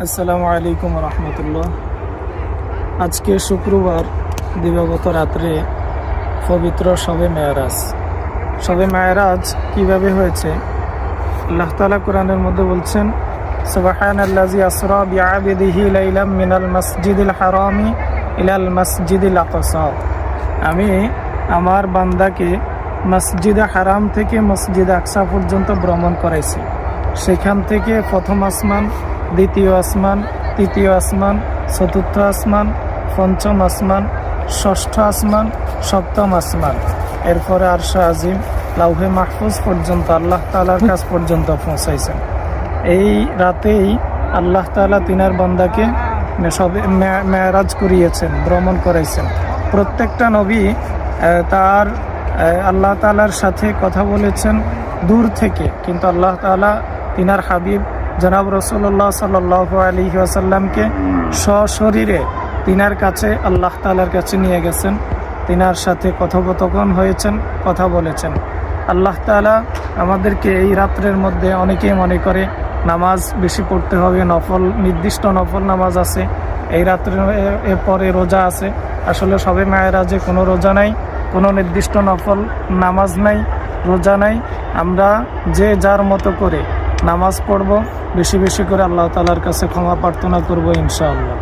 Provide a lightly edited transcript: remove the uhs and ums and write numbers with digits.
আসসালামু আলাইকুম রহমতুল্লাহ। আজকে শুক্রবার দিবাগত রাত্রে পবিত্র শবে মেয়ারাজ। শবে মেয়ারাজ কিভাবে হয়েছে? আল্লাহ তাআলা কোরআনের মধ্যে বলছেন, সুবহানাল্লাযী আসরা বিআবদিহি লাইলাম মিনাল মাসজিদিল হারামি ইলাল মাসজিদিল আকসা। আমি আমার বান্দাকে মসজিদে হারাম থেকে মসজিদে আকসা পর্যন্ত ভ্রমণ করাইছি। সেখান থেকে প্রথম আসমান, দ্বিতীয় আসমান, তৃতীয় আসমান, চতুর্থ আসমান, পঞ্চম আসমান, ষষ্ঠ আসমান, সপ্তম আসমান, এরপরে আরশ আজিম, লাউহে মাহফুজ পর্যন্ত আল্লাহ তাআলার কাছ পর্যন্ত পৌঁছাইছেন। এই রাতেই আল্লাহ তাআলা তিনার বান্দাকে সবে মেয়ারাজ করিয়েছেন, ভ্রমণ করাইছেন। প্রত্যেকটা নবী তার আল্লাহ তাআলার সাথে কথা বলেছেন দূর থেকে, কিন্তু আল্লাহ তাআলা তিনার হাবিব জনাব রাসূলুল্লাহ সাল্লাল্লাহু আলাইহি ওয়াসাল্লামকে সশরীরে তিনার কাছে আল্লাহ তাআলার কাছে নিয়ে গেছেন। তিনার সাথে কথোপকথন হয়েছেন, কথা বলেছেন। আল্লাহ তাআলা আমাদেরকে এই রাত্রের মধ্যে, অনেকেই মনে করে নামাজ বেশি পড়তে হবে, নফল নির্দিষ্ট নফল নামাজ আছে, এই রাত্রের পরে রোজা আছে। আসলে শবে মেয়ারাজে কোনো রোজা নাই, কোনো নির্দিষ্ট নফল নামাজ নাই, রোজা নাই। আমরা যে যার মতো করে নামাজ পড়ব, বেশি বেশি করে আল্লাহ তাআলার কাছে ক্ষমা প্রার্থনা করব ইনশাআল্লাহ।